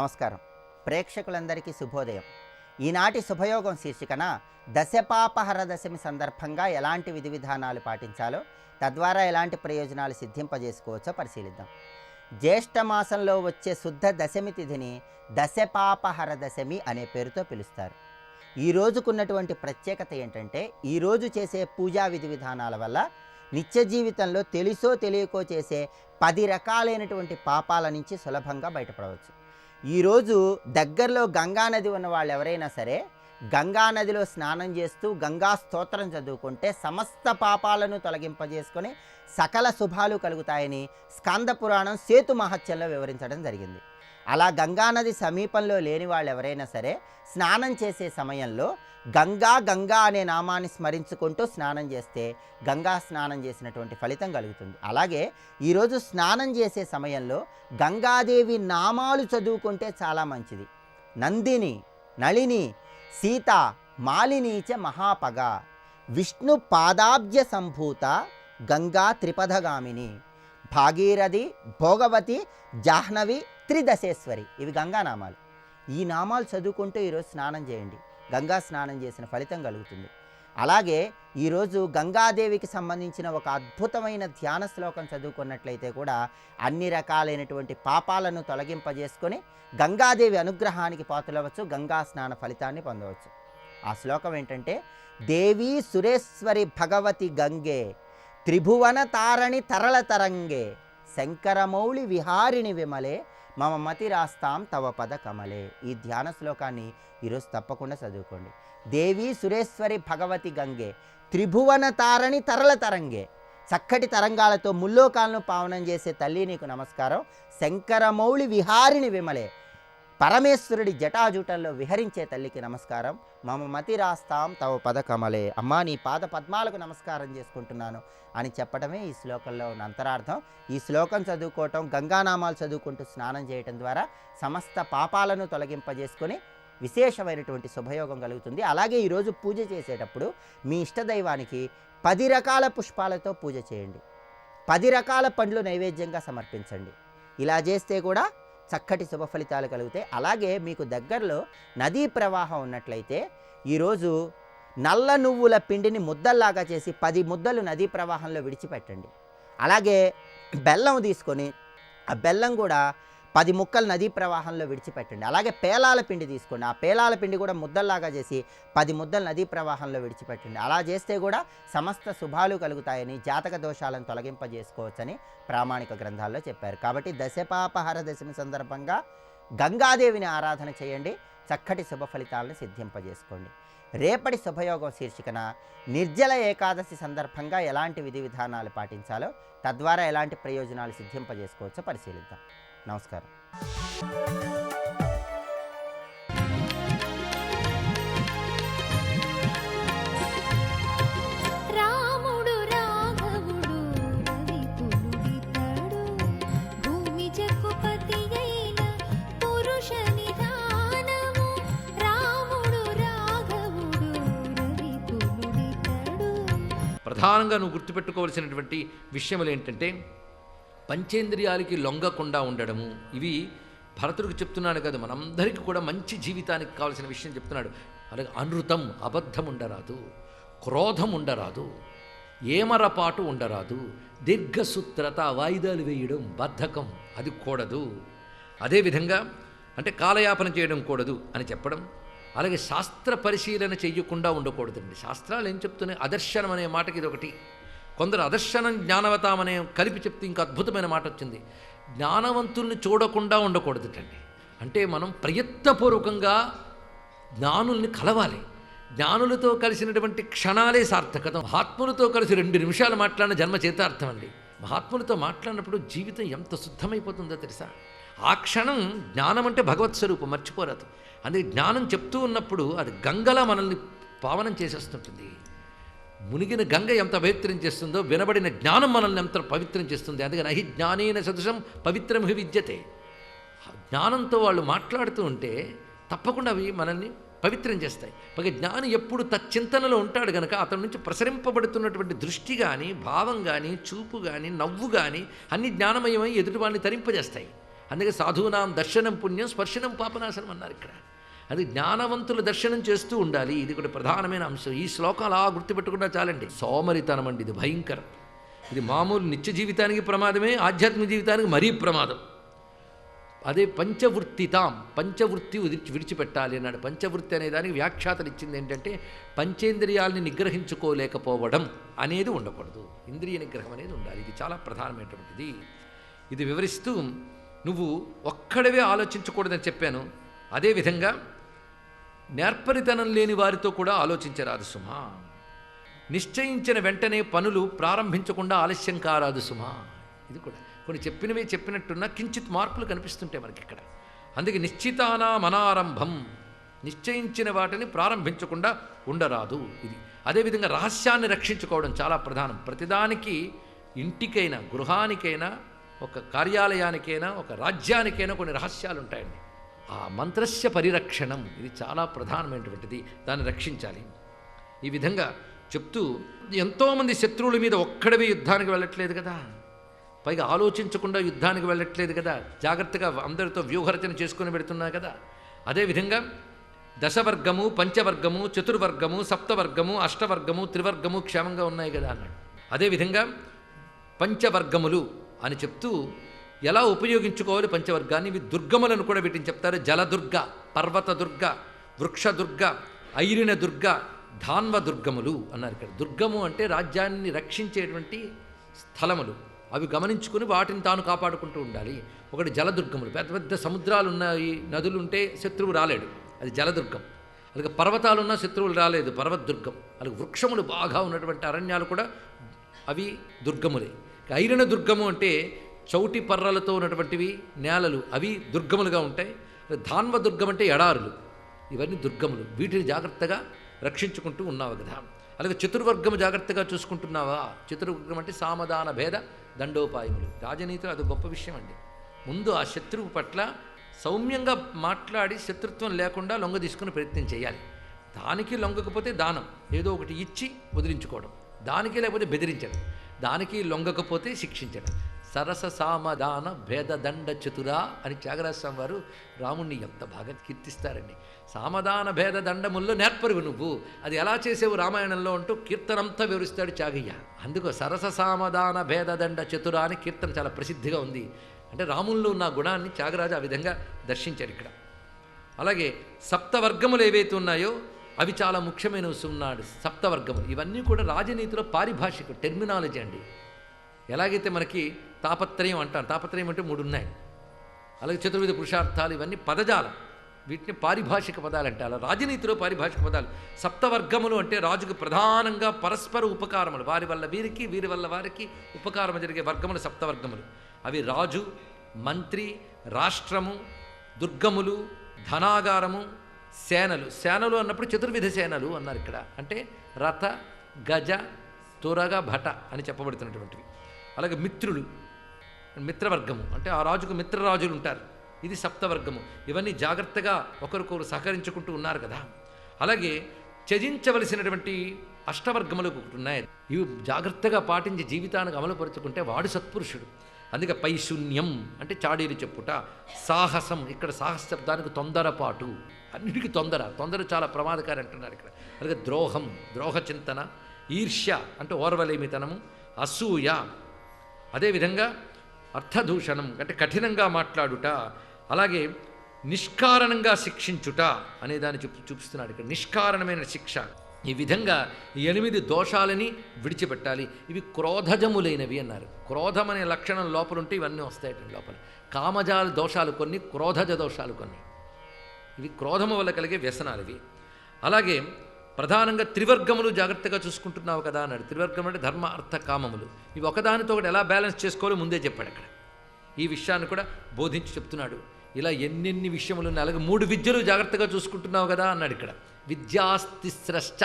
నమస్కారం. ప్రేక్షకులందరికీ శుభోదయం. ఈనాటి శుభయోగం శీర్షికన దశపాపహర దశమి సందర్భంగా ఎలాంటి విధి విధానాలు పాటించాలో, తద్వారా ఎలాంటి ప్రయోజనాలు సిద్ధింపజేసుకోవచ్చో పరిశీలిద్దాం. జ్యేష్ఠ మాసంలో వచ్చే శుద్ధ దశమి తిథిని దశపాపహర దశమి అనే పేరుతో పిలుస్తారు. ఈ రోజుకున్నటువంటి ప్రత్యేకత ఏంటంటే, ఈరోజు చేసే పూజా విధి విధానాల వల్ల నిత్య జీవితంలో తెలుసో తెలియకో చేసే 10 రకాలైనటువంటి పాపాల నుంచి సులభంగా బయటపడవచ్చు. ఈరోజు దగ్గరలో గంగానది ఉన్న వాళ్ళు ఎవరైనా సరే గంగానదిలో స్నానం చేస్తూ గంగా స్తోత్రం చదువుకుంటే సమస్త పాపాలను తొలగింపజేసుకొని సకల శుభాలు కలుగుతాయని స్కంద పురాణం సేతు మహత్యంలో వివరించడం జరిగింది. అలా గంగానది సమీపంలో లేని వాళ్ళు ఎవరైనా సరే స్నానం చేసే సమయంలో గంగా గంగా అనే నామాన్ని స్మరించుకుంటూ స్నానం చేస్తే గంగా స్నానం చేసినటువంటి ఫలితం కలుగుతుంది. అలాగే ఈరోజు స్నానం చేసే సమయంలో గంగాదేవి నామాలు చదువుకుంటే చాలా మంచిది. నందిని, నళిని, సీత, మాలినీచ మహాపగ, విష్ణు పాదాబ్జ సంభూత, గంగా త్రిపథగామిని, భాగీరథి, భోగవతి, జాహ్నవి, త్రిదశేశ్వరి, ఇవి గంగా నామాలు. ఈ నామాలు చదువుకుంటూ ఈరోజు స్నానం చేయండి. గంగా స్నానం చేసిన ఫలితం కలుగుతుంది. అలాగే ఈరోజు గంగాదేవికి సంబంధించిన ఒక అద్భుతమైన ధ్యాన శ్లోకం చదువుకున్నట్లయితే కూడా అన్ని రకాలైనటువంటి పాపాలను తొలగింపజేసుకొని గంగాదేవి అనుగ్రహానికి పాత్రలవచ్చు, గంగా స్నాన ఫలితాన్ని పొందవచ్చు. ఆ శ్లోకం ఏంటంటే, దేవీ సురేశ్వరి భగవతి గంగే, త్రిభువన తారణి తరళ తరంగే, శంకరమౌళి విహారిణి విమలే, మమ మతి రాస్తాం తవ పద కమలే. ఈ ధ్యాన శ్లోకాన్ని ఈరోజు తప్పకుండా చదువుకోండి. దేవి సురేశ్వరి భగవతి గంగే, త్రిభువన తారణి తరళ తరంగే, చక్కటి తరంగాలతో ముల్లోకాలను పావనం చేసే తల్లి నీకు నమస్కారం. శంకరమౌళి విహారిణి విమలే, పరమేశ్వరుడి జటాజూటంలో విహరించే తల్లికి నమస్కారం. మమ మతి రాస్తాం తవ పద కమలే, అమ్మా నీ పాద పద్మాలకు నమస్కారం చేసుకుంటున్నాను అని చెప్పడమే ఈ శ్లోకంలో ఉన్న అంతరార్థం. ఈ శ్లోకం చదువుకోవటం, గంగానామాలు చదువుకుంటూ స్నానం చేయటం ద్వారా సమస్త పాపాలను తొలగింపజేసుకొని విశేషమైనటువంటి శుభయోగం కలుగుతుంది. అలాగే ఈరోజు పూజ చేసేటప్పుడు మీ ఇష్టదైవానికి 10 రకాల పుష్పాలతో పూజ చేయండి. 10 రకాల పండ్లు నైవేద్యంగా సమర్పించండి. ఇలా చేస్తే కూడా చక్కటి శుభ ఫలితాలు కలుగుతాయి. అలాగే మీకు దగ్గరలో నదీ ప్రవాహం ఉన్నట్లయితే ఈరోజు నల్ల నువ్వుల పిండిని ముద్దల్లాగా చేసి 10 ముద్దలు నదీ ప్రవాహంలో విడిచిపెట్టండి. అలాగే బెల్లం తీసుకొని ఆ బెల్లం కూడా 10 ముక్కలు నదీ ప్రవాహంలో విడిచిపెట్టండి. అలాగే పేలాల పిండి తీసుకోండి, ఆ పేలాల పిండి కూడా ముద్దల్లాగా చేసి 10 ముద్దలు నదీ ప్రవాహంలో విడిచిపెట్టండి. అలా చేస్తే కూడా సమస్త శుభాలు కలుగుతాయని, జాతక దోషాలను తొలగింపజేసుకోవచ్చని ప్రామాణిక గ్రంథాల్లో చెప్పారు. కాబట్టి దశపాపహర దశమి సందర్భంగా గంగాదేవిని ఆరాధన చేయండి, చక్కటి శుభ ఫలితాలను సిద్ధింపజేసుకోండి. రేపటి శుభయోగం శీర్షికన నిర్జల ఏకాదశి సందర్భంగా ఎలాంటి విధి విధానాలు పాటించాలో, తద్వారా ఎలాంటి ప్రయోజనాలు సిద్ధింపజేసుకోవచ్చో పరిశీలిద్దాం. నమస్కారం. రాముడు రాఘవుడు రవికులుడితడు, భూమి జగ్గుపతి అయిన పురుష నిధానము, రాముడు రాఘవుడు రవికులుడితడు. ప్రధానంగా నువ్వు గుర్తుపెట్టుకోవాల్సినటువంటి విషయములు ఏంటంటే, పంచేంద్రియాలకి లొంగకుండా ఉండడము. ఇవి భరతుడికి చెప్తున్నాడు కదా, మనందరికీ కూడా మంచి జీవితానికి కావాల్సిన విషయం చెప్తున్నాడు. అలాగే అనృతం, అబద్ధం ఉండరాదు, క్రోధం ఉండరాదు, ఏమరపాటు ఉండరాదు, దీర్ఘసూత్రత, వాయిదాలు వేయడం, బద్ధకం అది కూడదు. అదేవిధంగా అంటే కాలయాపన చేయడం కూడదు అని చెప్పడం. అలాగే శాస్త్ర పరిశీలన చేయకుండా ఉండకూడదండి. శాస్త్రాలు ఏం చెప్తున్నాయి? అదర్శనం అనే మాటకి ఇది ఒకటి. కొందరు అదర్శనం జ్ఞానవతం అనే కలిపి చెప్తే ఇంకా అద్భుతమైన మాట వచ్చింది. జ్ఞానవంతుల్ని చూడకుండా ఉండకూడదుటండి. అంటే మనం ప్రయత్నపూర్వకంగా జ్ఞానుల్ని కలవాలి. జ్ఞానులతో కలిసినటువంటి క్షణాలే సార్థకత. మహాత్ములతో కలిసి 2 నిమిషాలు మాట్లాడిన జన్మ చేతార్థం అండి. మహాత్ములతో మాట్లాడినప్పుడు జీవితం ఎంత శుద్ధమైపోతుందో తెలుసా? ఆ క్షణం జ్ఞానం అంటే భగవత్ స్వరూపం, మర్చిపోరాదు. అందుకే జ్ఞానం చెప్తూ ఉన్నప్పుడు అది గంగలా మనల్ని పావనం చేసేస్తుంటుంది. మునిగిన గంగ ఎంత పవిత్రం చేస్తుందో వినబడిన జ్ఞానం మనల్ని ఎంత పవిత్రం చేస్తుంది. అందుకని అహి జ్ఞానేన సదృశం పవిత్రం హి విద్యతే. జ్ఞానంతో వాళ్ళు మాట్లాడుతూ ఉంటే తప్పకుండా అవి మనల్ని పవిత్రం చేస్తాయి. పైగా జ్ఞాని ఎప్పుడు తచ్చింతనలో ఉంటాడు కనుక అతని నుంచి ప్రసరింపబడుతున్నటువంటి దృష్టి కానీ, భావం కానీ, చూపు కానీ, నవ్వు కానీ అన్ని జ్ఞానమయమై ఎదుటివాడిని తరింపజేస్తాయి. అందుకే సాధూనాం దర్శనం పుణ్యం స్పర్శనం పాపనాశనం అన్నారు ఇక్కడ. అది జ్ఞానవంతుల దర్శనం చేస్తూ ఉండాలి. ఇది కూడా ప్రధానమైన అంశం. ఈ శ్లోకం అలా గుర్తుపెట్టుకున్నా చాలండి. సోమరితనం అండి, ఇది భయంకరం. ఇది మామూలు నిత్య జీవితానికి ప్రమాదమే, ఆధ్యాత్మిక జీవితానికి మరీ ప్రమాదం. అదే పంచవృత్తితాం, పంచవృత్తి విడిచిపెట్టాలి అన్నాడు. పంచవృత్తి అనే దానికి వ్యాఖ్యాతలు ఇచ్చింది ఏంటంటే పంచేంద్రియాలని నిగ్రహించుకోలేకపోవడం అనేది ఉండకూడదు, ఇంద్రియ నిగ్రహం అనేది ఉండాలి. ఇది చాలా ప్రధానమైనటువంటిది. ఇది వివరిస్తూ నువ్వు ఒక్కడవే ఆలోచించకూడదని చెప్పాను. అదేవిధంగా నేర్పరితనం లేని వారితో కూడా ఆలోచించరాదు సుమా. నిశ్చయించిన వెంటనే పనులు ప్రారంభించకుండా ఆలస్యం కారాదు సుమా. ఇది కూడా కొన్ని చెప్పినవే చెప్పినట్టున్న కించిత్ మార్పులు కనిపిస్తుంటాయి మనకి ఇక్కడ. అందుకే నిశ్చితానా మనారంభం, నిశ్చయించిన వాటిని ప్రారంభించకుండా ఉండరాదు. ఇది అదేవిధంగా రహస్యాన్ని రక్షించుకోవడం చాలా ప్రధానం. ప్రతిదానికి ఇంటికైనా గృహానికైనా ఒక కార్యాలయానికైనా ఒక రాజ్యానికైనా కొన్ని రహస్యాలు ఉంటాయండి. ఆ మంత్రస్య పరిరక్షణం ఇది చాలా ప్రధానమైనటువంటిది, దాన్ని రక్షించాలి. ఈ విధంగా చెప్తూ ఎంతోమంది శత్రువుల మీద ఒక్కడవే యుద్ధానికి వెళ్ళట్లేదు కదా, పైగా ఆలోచించకుండా యుద్ధానికి వెళ్ళట్లేదు కదా, జాగ్రత్తగా అందరితో వ్యూహరచన చేసుకుని పెడుతున్నా కదా. అదేవిధంగా దశవర్గము, పంచవర్గము, చతుర్వర్గము, సప్తవర్గము, అష్టవర్గము, త్రివర్గము క్షేమంగా ఉన్నాయి కదా అన్నాడు. అదేవిధంగా పంచవర్గములు అని చెప్తూ ఎలా ఉపయోగించుకోవాలి పంచవర్గాన్ని, ఇవి దుర్గములను కూడా వీటిని చెప్తారు. జలదుర్గ, పర్వత దుర్గ, వృక్షదుర్గ, ఐరిన దుర్గ, ధాన్వ దుర్గములు అన్నారు ఇక్కడ. దుర్గము అంటే రాజ్యాన్ని రక్షించేటువంటి స్థలములు, అవి గమనించుకుని వాటిని తాను కాపాడుకుంటూ ఉండాలి. ఒకటి జలదుర్గములు, పెద్ద పెద్ద సముద్రాలు ఉన్నాయి, నదులు ఉంటే శత్రువు రాలేడు, అది జలదుర్గం. అలాగే పర్వతాలున్నా శత్రువులు రాలేదు, పర్వతదుర్గం. అలాగే వృక్షములు బాగా ఉన్నటువంటి అరణ్యాలు కూడా అవి దుర్గములే. ఐరిన దుర్గము అంటే చౌటి పర్రలతో ఉన్నటువంటివి నేలలు, అవి దుర్గములుగా ఉంటాయి. ధాన్వ దుర్గం అంటే ఎడారులు, ఇవన్నీ దుర్గములు. వీటిని జాగ్రత్తగా రక్షించుకుంటూ ఉన్నావు కదా. అలాగే చతుర్వర్గము జాగ్రత్తగా చూసుకుంటున్నావా. చతుర్వర్గం అంటే సామధాన భేద దండోపాయములు. రాజనీతిలో అది గొప్ప విషయం అండి. ముందు ఆ శత్రువు పట్ల సౌమ్యంగా మాట్లాడి శత్రుత్వం లేకుండా లొంగ తీసుకుని ప్రయత్నం చేయాలి. దానికి లొంగకపోతే దానం ఏదో ఒకటి ఇచ్చి వదిలించుకోవడం, దానికి లేకపోతే బెదిరించడం, దానికి లొంగకపోతే శిక్షించడం. సరస సామధాన భేద దండ చతురా అని త్యాగరాజస్వామి వారు రాముణ్ణి ఎంత బాగా కీర్తిస్తారండి. సామధాన భేద దండముల్లో నేర్పరువు నువ్వు, అది ఎలా చేసేవు రామాయణంలో అంటూ కీర్తనంతా వివరిస్తాడు త్యాగయ్య. అందుకో సరస సామధాన భేద దండ చతురా అని కీర్తన చాలా ప్రసిద్ధిగా ఉంది. అంటే రాముల్లో ఉన్న గుణాన్ని త్యాగరాజు ఆ విధంగా దర్శించాడు ఇక్కడ. అలాగే సప్తవర్గములు ఏవైతే ఉన్నాయో అవి చాలా ముఖ్యమైన ఉన్నాడు. సప్తవర్గములు ఇవన్నీ కూడా రాజనీతిలో పారిభాషిక టెర్మినాలజీ అండి. ఎలాగైతే మనకి తాపత్రయం అంటారు, తాపత్రయం అంటే 3 ఉన్నాయి. అలాగే చతుర్విధ పురుషార్థాలు ఇవన్నీ పదజాలం, వీటిని పారిభాషిక పదాలు అంటే అలా రాజనీతిలో పారిభాషిక పదాలు. సప్తవర్గములు అంటే రాజుకు ప్రధానంగా పరస్పర ఉపకారములు, వారి వల్ల వీరికి వీరి వల్ల వారికి ఉపకారం జరిగే వర్గములు సప్తవర్గములు. అవి రాజు, మంత్రి, రాష్ట్రము, దుర్గములు, ధనాగారము, సేనలు. సేనలు అన్నప్పుడు చతుర్విధ సేనలు అన్నారు ఇక్కడ. అంటే రథ, గజ, తురగ, భట అని చెప్పబడుతున్నటువంటివి. అలాగే మిత్రులు, మిత్రవర్గము అంటే ఆ రాజుకు మిత్రరాజులు ఉంటారు, ఇది సప్తవర్గము. ఇవన్నీ జాగ్రత్తగా ఒకరికొకరు సహకరించుకుంటూ ఉన్నారు కదా. అలాగే త్యజించవలసినటువంటి అష్టవర్గములు ఒకటి ఉన్నాయి, ఇవి జాగ్రత్తగా పాటించి జీవితానికి అమలుపరుచుకుంటే వాడు సత్పురుషుడు. అందుకే పైశూన్యం అంటే చాడీలు చెప్పుట, సాహసం, ఇక్కడ సాహస శబ్దానికి తొందరపాటు, అన్నిటికీ తొందర చాలా ప్రమాదకారి అంటున్నారు ఇక్కడ. అలాగే ద్రోహం, ద్రోహ చింతన, ఈర్ష్య అంటే ఓర్వలేమితనము, అసూయ, అదేవిధంగా అర్థదూషణం అంటే కఠినంగా మాట్లాడుట, అలాగే నిష్కారణంగా శిక్షించుట అనే దాన్ని చూపిస్తున్నాడు ఇక్కడ. నిష్కారణమైన శిక్ష. ఈ విధంగా 8 దోషాలని విడిచిపెట్టాలి. ఇవి క్రోధజములైనవి అన్నారు. క్రోధం అనే లక్షణం లోపలుంటే ఇవన్నీ వస్తాయటండి లోపల. కామజాల దోషాలు కొన్ని, క్రోధజ దోషాలు కొన్ని. ఇవి క్రోధము వల్ల కలిగే వ్యసనాలు ఇవి. అలాగే ప్రధానంగా త్రివర్గములు జాగ్రత్తగా చూసుకుంటున్నావు కదా అన్నాడు. త్రివర్గం అంటే ధర్మ, అర్థ, కామములు. ఇవి ఒకదానితో ఒకటి ఎలా బ్యాలెన్స్ చేసుకోవాలో ముందే చెప్పాడు అక్కడ. ఈ విషయాన్ని కూడా బోధించి చెప్తున్నాడు. ఇలా ఎన్నెన్ని విషయములు ఉన్నాయి. అలాగే 3 విద్యలు జాగ్రత్తగా చూసుకుంటున్నావు కదా అన్నాడు ఇక్కడ. విద్యాస్తిస్రశ్చ,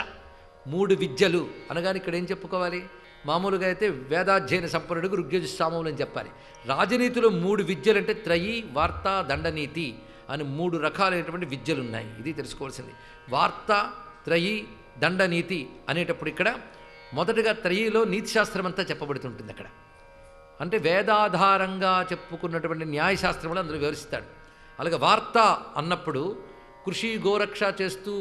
3 విద్యలు అనగానే ఇక్కడ ఏం చెప్పుకోవాలి? మామూలుగా అయితే వేదాధ్యయన సంపన్నుడికి ఋగ్యజుస్సామములు అని చెప్పాలి. రాజనీతిలో 3 విద్యలు అంటే త్రయీ, వార్త, దండనీతి అని 3 రకాలైనటువంటి విద్యలు ఉన్నాయి. ఇది తెలుసుకోవాల్సింది. వార్త, త్రయీ, దండనీతి అనేటప్పుడు ఇక్కడ మొదటగా త్రయీలో నీతిశాస్త్రం అంతా చెప్పబడుతుంటుంది అక్కడ. అంటే వేదాధారంగా చెప్పుకున్నటువంటి న్యాయశాస్త్రములు అందులో వివరిస్తాడు. అలాగే వార్త అన్నప్పుడు కృషి గోరక్ష చేస్తూ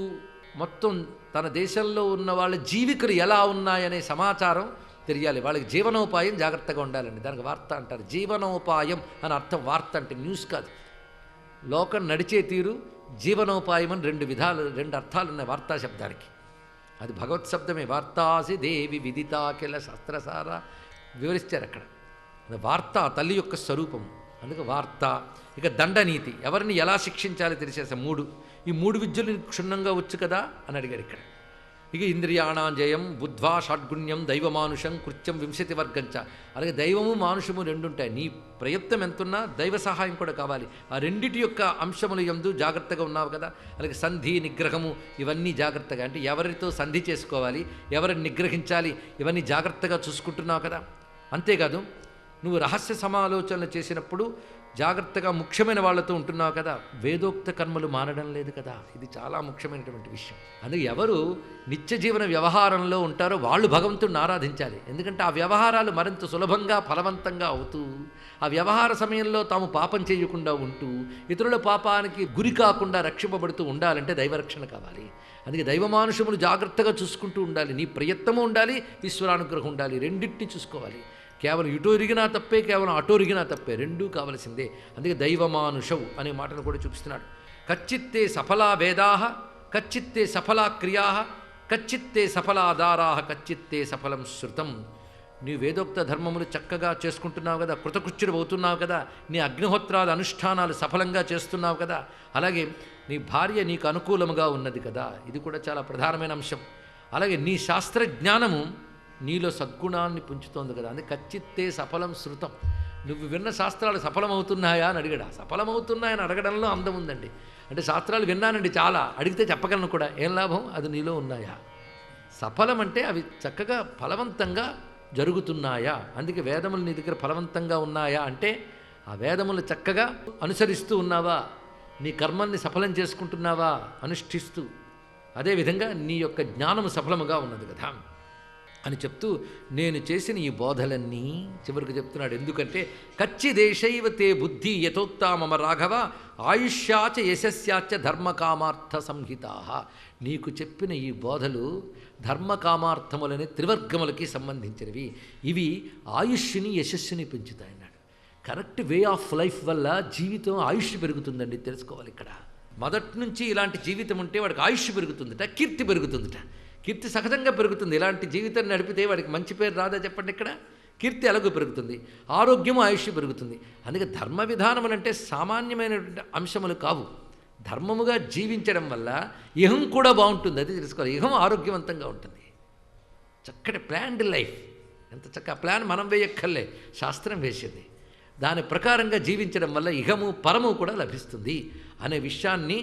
మొత్తం తన దేశంలో ఉన్న వాళ్ళ జీవికలు ఎలా ఉన్నాయనే సమాచారం తెలియాలి. వాళ్ళకి జీవనోపాయం జాగ్రత్తగా ఉండాలండి. దానికి వార్త అంటారు. జీవనోపాయం అని అర్థం. వార్త అంటే న్యూస్ కాదు. లోకం నడిచే తీరు, జీవనోపాయం అని రెండు అర్థాలు ఉన్నాయి వార్తా శబ్దానికి. అది భగవత్ శబ్దమే. వార్తాసి దేవి విదితాకిల శాస్త్రసార వివరిస్తారు అక్కడ. వార్త తల్లి యొక్క స్వరూపం, అందుకే వార్త. ఇక దండనీతి, ఎవరిని ఎలా శిక్షించాలి తెలిసేసా. ఈ మూడు విద్యలు క్షుణ్ణంగా వచ్చు కదా అని అడిగాడు ఇక్కడ. ఇక ఇంద్రియాణాంజయం బుద్ధ్వా షడ్గుణ్యం దైవమానుషం కృత్యం 20 వర్గంచ. అలాగే దైవము మానుషము రెండు ఉంటాయి. నీ ప్రయత్నం ఎంతున్నా దైవ సహాయం కూడా కావాలి. ఆ రెండిటి యొక్క అంశములు యందు జాగ్రత్తగా ఉన్నావు కదా. అలాగే సంధి నిగ్రహము ఇవన్నీ జాగ్రత్తగా, అంటే ఎవరితో సంధి చేసుకోవాలి, ఎవరిని నిగ్రహించాలి, ఇవన్నీ జాగ్రత్తగా చూసుకుంటున్నావు కదా. అంతేకాదు నువ్వు రహస్య సమాలోచనలు చేసినప్పుడు జాగ్రత్తగా ముఖ్యమైన వాళ్ళతో ఉంటున్నావు కదా. వేదోక్త కర్మలు మానడం లేదు కదా. ఇది చాలా ముఖ్యమైనటువంటి విషయం. అందుకే ఎవరు నిత్య జీవన వ్యవహారంలో ఉంటారో వాళ్ళు భగవంతుడిని ఆరాధించాలి. ఎందుకంటే ఆ వ్యవహారాలు మరింత సులభంగా ఫలవంతంగా అవుతూ, ఆ వ్యవహార సమయంలో తాము పాపం చేయకుండా ఉంటూ, ఇతరుల పాపానికి గురి కాకుండా రక్షింపబడుతూ ఉండాలంటే దైవరక్షణ కావాలి. అందుకే దైవమానుషములు జాగ్రత్తగా చూసుకుంటూ ఉండాలి. నీ ప్రయత్నము ఉండాలి, ఈశ్వరానుగ్రహం ఉండాలి. రెండింటినీ చూసుకోవాలి. కేవలం ఇటు ఒరిగినా తప్పే, కేవలం అటు ఒరిగినా తప్పే, రెండూ కావలసిందే. అందుకే దైవమానుషవు అనే మాటను కూడా చూపిస్తున్నాడు. కచ్చిత్తే సఫలా వేదాః, కచ్చిత్తే సఫలా క్రియాః, కచ్చిత్తే సఫలాదారాః, కచ్చిత్తే సఫలం శృతం. నీ వేదోక్త ధర్మములు చక్కగా చేసుకుంటున్నావు కదా, కృతకృత్యుడు అవుతున్నావు కదా, నీ అగ్నిహోత్రాల అనుష్ఠానాలు సఫలంగా చేస్తున్నావు కదా, అలాగే నీ భార్య నీకు అనుకూలముగా ఉన్నది కదా. ఇది కూడా చాలా ప్రధానమైన అంశం. అలాగే నీ శాస్త్రజ్ఞానము నీలో సద్గుణాన్ని పుంచుతోంది కదా. అందుకే కచ్చిత్తే సఫలం శృతం. నువ్వు విన్న శాస్త్రాలు సఫలమవుతున్నాయా అని అడిగాడు. సఫలమవుతున్నాయని అడగడంలో అందం ఉందండి. అంటే శాస్త్రాలు విన్నానండి చాలా, అడిగితే చెప్పగలను కూడా, ఏం లాభం, అది నీలో ఉన్నాయా? సఫలం అంటే అవి చక్కగా ఫలవంతంగా జరుగుతున్నాయా. అందుకే వేదములు నీ దగ్గర ఫలవంతంగా ఉన్నాయా అంటే ఆ వేదములు చక్కగా అనుసరిస్తూ ఉన్నావా, నీ కర్మల్ని సఫలం చేసుకుంటున్నావా అనుష్ఠిస్తూ, అదేవిధంగా నీ యొక్క జ్ఞానము సఫలముగా ఉన్నది కదా అని చెప్తూ నేను చేసిన ఈ బోధలన్నీ చివరికి చెప్తున్నాడు. ఎందుకంటే కచ్చిదేశైవ తే బుద్ధి యథోక్తా మమ రాఘవ ఆయుష్యాచ యశస్యాచ ధర్మకామార్థ సంహితా. నీకు చెప్పిన ఈ బోధలు ధర్మకామార్థములని త్రివర్గములకి సంబంధించినవి. ఇవి ఆయుష్ని యశస్సుని పెంచుతాయన్నాడు. కరెక్ట్ వే ఆఫ్ లైఫ్ వల్ల జీవితం ఆయుష్ పెరుగుతుందండి, తెలుసుకోవాలి. ఇక్కడ మొదటి నుంచి ఇలాంటి జీవితం ఉంటే వాడికి ఆయుష్ పెరుగుతుందట, కీర్తి పెరుగుతుందట. కీర్తి సహజంగా పెరుగుతుంది. ఇలాంటి జీవితాన్ని నడిపితే వాడికి మంచి పేరు రాదా చెప్పండి. ఇక్కడ కీర్తి ఎలాగో పెరుగుతుంది, ఆరోగ్యము ఆయుష్ పెరుగుతుంది. అందుకే ధర్మ విధానములంటే సామాన్యమైనటువంటి అంశములు కావు. ధర్మముగా జీవించడం వల్ల ఇహం కూడా బాగుంటుంది, అది తెలుసుకోవాలి. ఇహం ఆరోగ్యవంతంగా ఉంటుంది. చక్కటి ప్లాన్డ్ లైఫ్. ఎంత చక్కగా ప్లాన్ మనం వేయక్కర్లే, శాస్త్రం వేసింది. దాని ప్రకారంగా జీవించడం వల్ల ఇహము పరము కూడా లభిస్తుంది అనే విషయాన్ని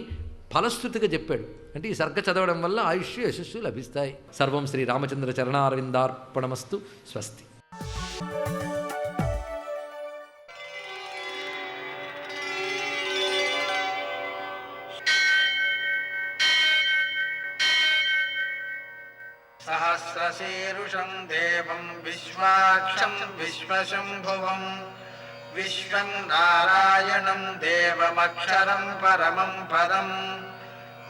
ఫలశ్రుతిగా చెప్పాడు. అంటే ఈ సర్గ చదవడం వల్ల ఆయుష్ యశస్సు లభిస్తాయి. సర్వం శ్రీ రామచంద్ర చరణారవిందార్పణమస్తు. స్వస్తి. సహస్రశీరుషం దేవం విశ్వాక్షం విశ్వశంభువం విశ్వం నారాయణం దేవమక్షరం పరమం పదం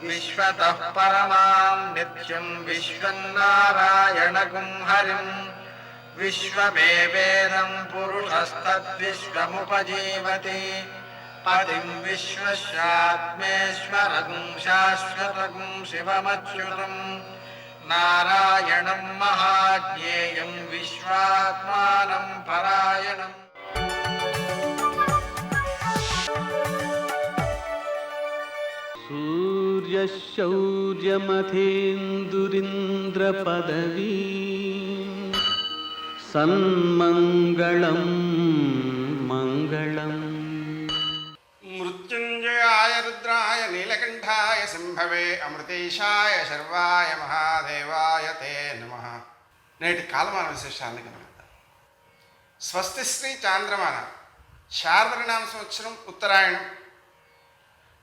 విశ్వతః పరమాం నిత్యం విశ్వం నారాయణగుం హరిం విశ్వమేవేదం పురుషస్తద్విశ్వముపజీవతి పదిం విశ్వస్యాత్మేశ్వరం శాశ్వతం శివమచ్యుతం నారాయణం మహాజ్ఞేయం విశ్వాత్మానం పరాయణం. సూర్యశౌర్యమథేందురింద్రపదవీ సన్మంగళం మంగళం. మృత్యుంజయాయ రుద్రాయ నీలకంఠాయ శంభవే అమృతేశాయ శర్వాయ మహాదేవాయ తే నమః. నేటి కాలమాన విశేషాలను గమనిద్దాం. స్వస్తి శ్రీ చాంద్రమాన శార్వరినామ సంవత్సరం ఉత్తరాయణం,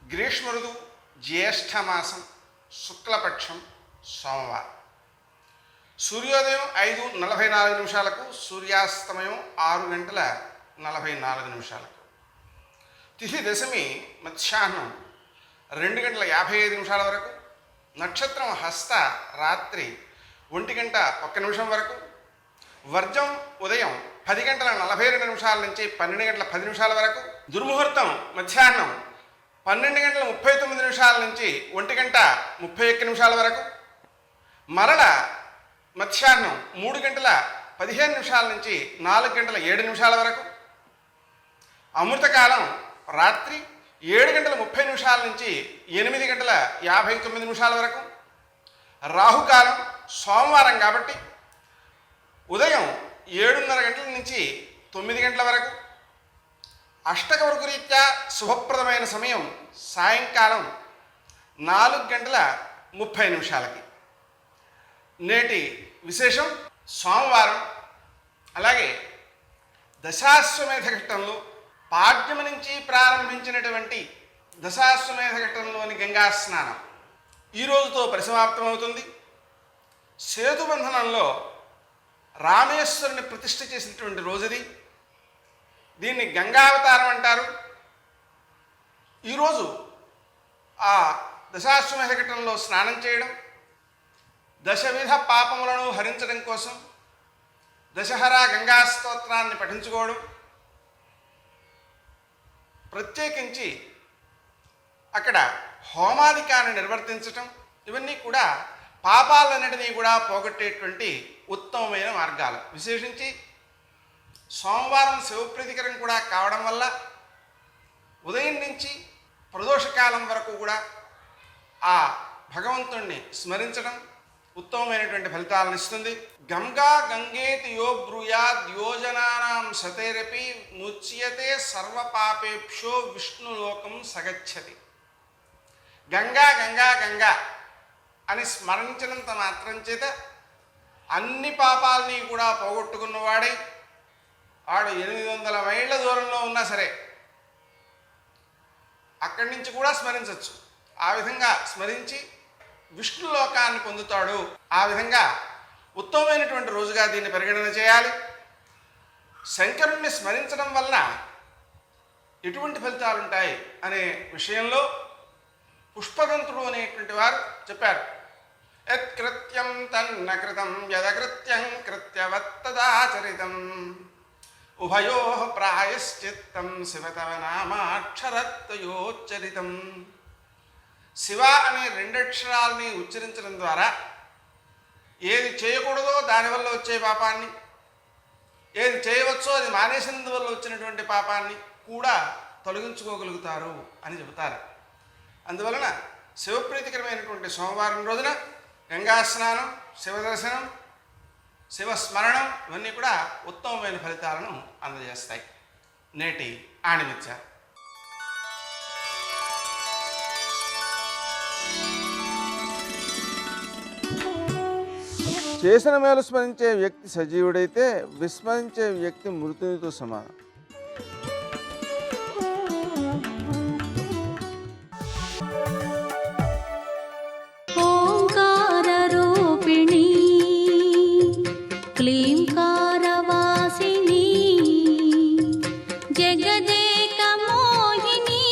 గ్రీష్మ ఋతువు, జ్యేష్ఠమాసం, శుక్లపక్షం, సోమవారం. సూర్యోదయం 5:44 సూర్యాస్తమయం 6:44. తిథి దశమి మధ్యాహ్నం 2:55 వరకు. నక్షత్రం హస్త రాత్రి 1:01 వరకు. వర్జం ఉదయం 10:42 నుంచి 12:10 వరకు. దుర్ముహూర్తం మధ్యాహ్నం 12:39 నుంచి 1:31 వరకు. మరల మధ్యాహ్నం 3:15 నుంచి 4:07 వరకు. అమృతకాలం రాత్రి 7:30 నుంచి 8:59 వరకు. రాహుకాలం సోమవారం కాబట్టి ఉదయం 7:30 నుంచి 9 వరకు. అష్టకవర్గ రీత్యా శుభప్రదమైన సమయం సాయంకాలం 4:30 నేటి విశేషం సోమవారం. అలాగే దశాశ్వమేధ ఘట్టంలో పాడ్యమ నుంచి ప్రారంభించినటువంటి దశాశ్వమేధ ఘట్టంలోని గంగా స్నానం ఈ రోజుతో పరిసమాప్తమవుతుంది. సేతుబంధనంలో రామేశ్వరుని ప్రతిష్ఠ చేసినటువంటి రోజుది. దీన్ని గంగావతారం అంటారు. ఈరోజు ఆ దశాశ్వమేధ ఘట్టంలో స్నానం చేయడం దశవిధ పాపములను హరించడం కోసం దశహర గంగా స్తోత్రాన్ని పఠించుకోవడం, ప్రత్యేకించి అక్కడ హోమాధికాన్ని నిర్వర్తించటం, ఇవన్నీ కూడా పాపాలన్నిటినీ కూడా పోగొట్టేటువంటి ఉత్తమమైన మార్గాలు. విశేషించి సోమవారం శివప్రీతికరం కూడా కావడం వల్ల ఉదయం నుంచి ప్రదోషకాలం వరకు కూడా ఆ భగవంతుణ్ణి స్మరించడం ఉత్తమమైనటువంటి ఫలితాలను ఇస్తుంది. గంగా గంగేతి యో బ్రూయాద్ యోజనానాం శతైరపి ముచ్యతే సర్వపాపేభ్యో విష్ణులోకం సగచ్చతి. గంగా గంగా గంగా అని స్మరించినంత మాత్రం చేత అన్ని పాపాలని కూడా పోగొట్టుకున్నవాడై వాడు 800 మైళ్ళ దూరంలో ఉన్నా సరే అక్కడి నుంచి కూడా స్మరించవచ్చు. ఆ విధంగా స్మరించి విష్ణులోకాన్ని పొందుతాడు. ఆ విధంగా ఉత్తమమైనటువంటి రోజుగా దీన్ని పరిగణన చేయాలి. శంకరుణ్ణి స్మరించడం వలన ఎటువంటి ఫలితాలు ఉంటాయి అనే విషయంలో పుష్పదంతుడు అనేటువంటి వారు చెప్పారు. యత్కృత్యం తన్న కృతం యదకృత్యం కృత్యవత్తదాచరితం ఉభయో ప్రాయశ్చిత్తం శివతవ నామాక్షరత్వయోచ్చరితం. శివ అనే 2 అక్షరాలని ఉచ్చరించడం ద్వారా ఏది చేయకూడదో దానివల్ల వచ్చే పాపాన్ని, ఏది చేయవచ్చో అది మానేసినందువల్ల వచ్చినటువంటి పాపాన్ని కూడా తొలగించుకోగలుగుతారు అని చెబుతారు. అందువలన శివప్రీతికరమైనటువంటి సోమవారం రోజున గంగా స్నానం, శివదర్శనం, శివస్మరణం ఇవన్నీ కూడా ఉత్తమమైన ఫలితాలను అందజేస్తాయి. నేటి ఆణిమిత్య. చేసిన మేలు స్మరించే వ్యక్తి సజీవుడైతే విస్మరించే వ్యక్తి మృతునితో సమానం. ఓంకారరూపిణీ క్లీంకారవాసినీ జగదేకమోహినీ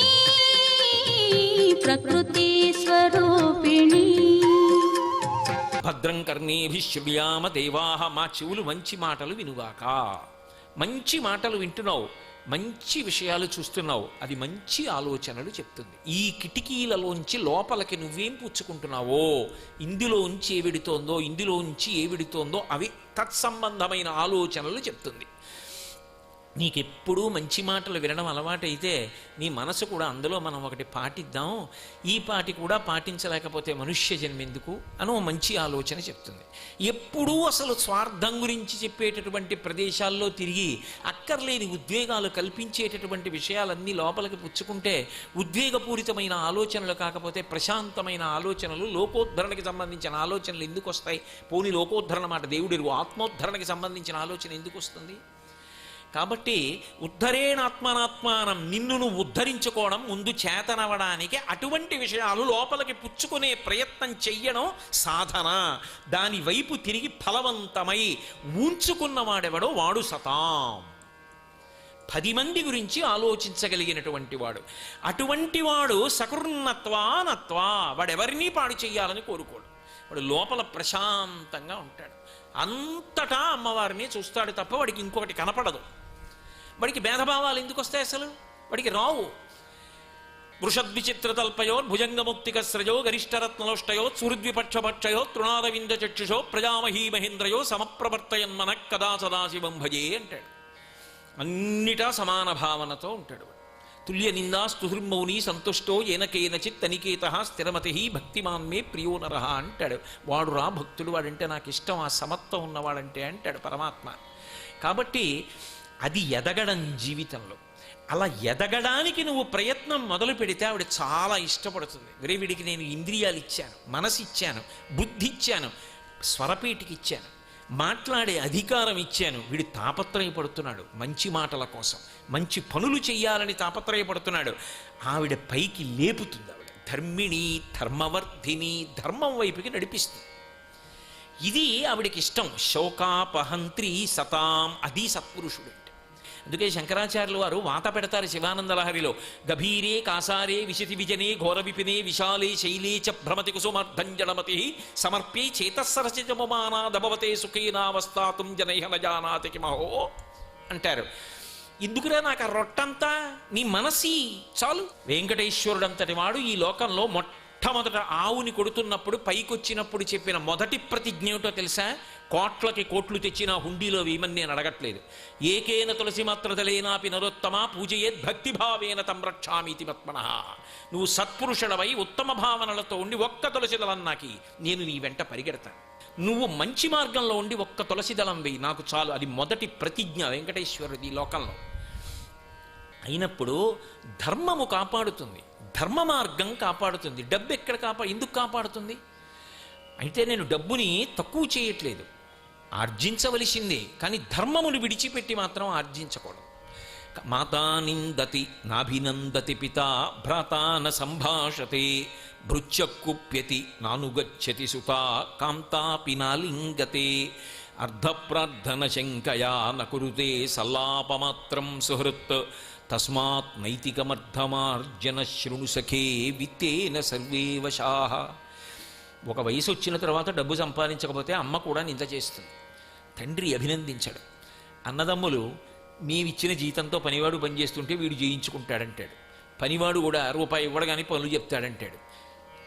ప్రకృతి స్వరూపిణీ. భద్రం కర్ణేభిశ్వ్యామ దేవాహ. మా చెవులు మంచి మాటలు వినుగాక. మంచి మాటలు వింటున్నావు, మంచి విషయాలు చూస్తున్నావు, అది మంచి ఆలోచనలు చెప్తుంది. ఈ కిటికీలలోంచి లోపలికి నువ్వేం పుచ్చుకుంటున్నావో, ఇందులోంచి ఏ విడుతోందో, ఇందులోంచి ఏ విడుతోందో అవి తత్సంబంధమైన ఆలోచనలు చెప్తుంది. నీకెప్పుడూ మంచి మాటలు వినడం అలవాటైతే నీ మనసు కూడా అందులో మనం ఒకటి పాటిద్దాం, ఈ పాటి కూడా పాటించలేకపోతే మనుష్య జన్మెందుకు అని ఓ మంచి ఆలోచన చెప్తుంది. ఎప్పుడూ అసలు స్వార్థం గురించి చెప్పేటటువంటి ప్రదేశాల్లో తిరిగి అక్కర్లేని ఉద్వేగాలు కల్పించేటటువంటి విషయాలన్నీ లోపలికి పుచ్చుకుంటే ఉద్వేగపూరితమైన ఆలోచనలు కాకపోతే ప్రశాంతమైన ఆలోచనలు, లోకోద్ధరణకి సంబంధించిన ఆలోచనలు ఎందుకు వస్తాయి? పోనీ లోకోద్ధరణ మాట దేవుడిరు, ఆత్మోద్ధరణకి సంబంధించిన ఆలోచన ఎందుకు వస్తుంది? కాబట్టి ఉద్ధరేణాత్మనాత్మానం, నిన్ను నువ్వు ఉద్ధరించుకోవడం, ముందు చేతనవడానికి అటువంటి విషయాలు లోపలికి పుచ్చుకునే ప్రయత్నం చెయ్యడం సాధన. దాని వైపు తిరిగి ఫలవంతమై ఉంచుకున్నవాడెవడో వాడు సతాం. 10 మంది గురించి ఆలోచించగలిగినటువంటి వాడు. అటువంటి వాడు సకృన్నత్వానత్వా, వాడెవరినీ పాడు చెయ్యాలని కోరుకోడు. వాడు లోపల ప్రశాంతంగా ఉంటాడు. అంతటా అమ్మవారిని చూస్తాడు తప్ప వాడికి ఇంకొకటి కనపడదు. వాడికి భేదభావాలు ఎందుకు వస్తాయి అసలు? వాడికి రావు. వృషద్విచిత్రతల్పయో భుజంగముక్తికస్రజో గరిష్టరత్నలోష్టయో సుహృద్విపక్షపక్షయో తృణాదవింద చక్షుషో ప్రజామహీ మహేంద్రయో సమప్రవర్తయన్మన కదా సదాశివం భజే అంటాడు. అన్నిటా సమాన భావనతో ఉంటాడు. తుల్య నిందా స్తుతిర్మౌని సంతుష్టో ఏనకేనచిత్ అనికేత స్థిరమతి భక్తిమాన్ మే ప్రియో నరహ అంటాడు. వాడు రా భక్తుడు, వాడంటే నాకు ఇష్టం, ఆ సమత్వం ఉన్నవాడంటే అంటాడు పరమాత్మ. కాబట్టి అది ఎదగడం జీవితంలో. అలా ఎదగడానికి నువ్వు ప్రయత్నం మొదలు పెడితే ఆవిడ చాలా ఇష్టపడుతుంది. వీడికి నేను ఇంద్రియాలు ఇచ్చాను, మనసు ఇచ్చాను, బుద్ధి ఇచ్చాను, స్వరపేటికి ఇచ్చాను, మాట్లాడే అధికారం ఇచ్చాను. వీడు తాపత్రయపడుతున్నాడు మంచి మాటల కోసం, మంచి పనులు చెయ్యాలని తాపత్రయపడుతున్నాడు. ఆవిడ పైకి లేపుతుంది. ఆవిడ ధర్మిణి, ధర్మవర్ధిని, ధర్మం వైపుకి నడిపిస్తుంది. ఇది ఆవిడకి ఇష్టం. శోకాపహంత్రి సతాం, అది సత్పురుషుడు అంటే. అందుకే శంకరాచార్యులు వారు వాత పెడతారు శివానందలహరిలో, గభీరే కాసారే విశతి విజనే ఘోర విపినే విశాలే శైలే చ భ్రమతి కుసుమర్ధంజలమతి సమర్ప్యై చేతస్సరచితమమానాదభవతే సుఖేనావస్థాతుం జనైహ న జానాతి కిమహో అంటారు. ఎందుకురా నాకు ఆ రొట్టంతా, నీ మనసి చాలు. వెంకటేశ్వరుడంతటి వాడు ఈ లోకంలో మొట్టమొదట ఆవుని కొడుతున్నప్పుడు పైకొచ్చినప్పుడు చెప్పిన మొదటి ప్రతిజ్ఞ ఏమిటో తెలుసా? కోట్లకి కోట్లు తెచ్చిన హుండీలో వేయమని నేను అడగట్లేదు. ఏకేన తులసి మాత్రతలేనాపి నరోత్తమ పూజయేద్ భక్తిభావేన తం రక్షామీతి మత్మనః. నువ్వు సత్పురుషుడవై ఉత్తమ భావనలతో ఉండి ఒక్క తులసి దళం నాకి, నేను నీ వెంట పరిగెడతాను. నువ్వు మంచి మార్గంలో ఉండి ఒక్క తులసి దళం వేయి, నాకు చాలు. అది మొదటి ప్రతిజ్ఞ వెంకటేశ్వరుడి లోకంలో. అయినప్పుడు ధర్మము కాపాడుతుంది, ధర్మ మార్గం కాపాడుతుంది. డబ్బు ఎక్కడ ఎందుకు కాపాడుతుంది? అయితే నేను డబ్బుని తక్కువ చేయట్లేదు, ఆర్జించవలసిందే. కానీ ధర్మమును విడిచిపెట్టి మాత్రం ఆర్జించకూడదు. మాతా నిందతి నాభినందతి పితా భ్రాతా న సంభాషతే భృత్యకుప్యతి నానుగచ్చతి సుతా కాంతాపి నాలింగతే అర్ధప్రార్థన శంకయా నకురుతే సల్లాపమాత్రం సుహృత్ తస్మాత్ నైతికమర్థమార్జన శృణు సఖే విత్తేన సర్వే వశాః. ఒక వయసు వచ్చిన తర్వాత డబ్బు సంపాదించకపోతే అమ్మ కూడా నింద చేస్తుంది, తండ్రి అభినందించడు. అన్నదమ్ములు నీవిచ్చిన జీతంతో పనివాడు పనిచేస్తుంటే వీడు చేయించుకుంటాడంటాడు. పనివాడు కూడా రూపాయి ఇవ్వడు కానీ పనులు చెప్తాడంటాడు.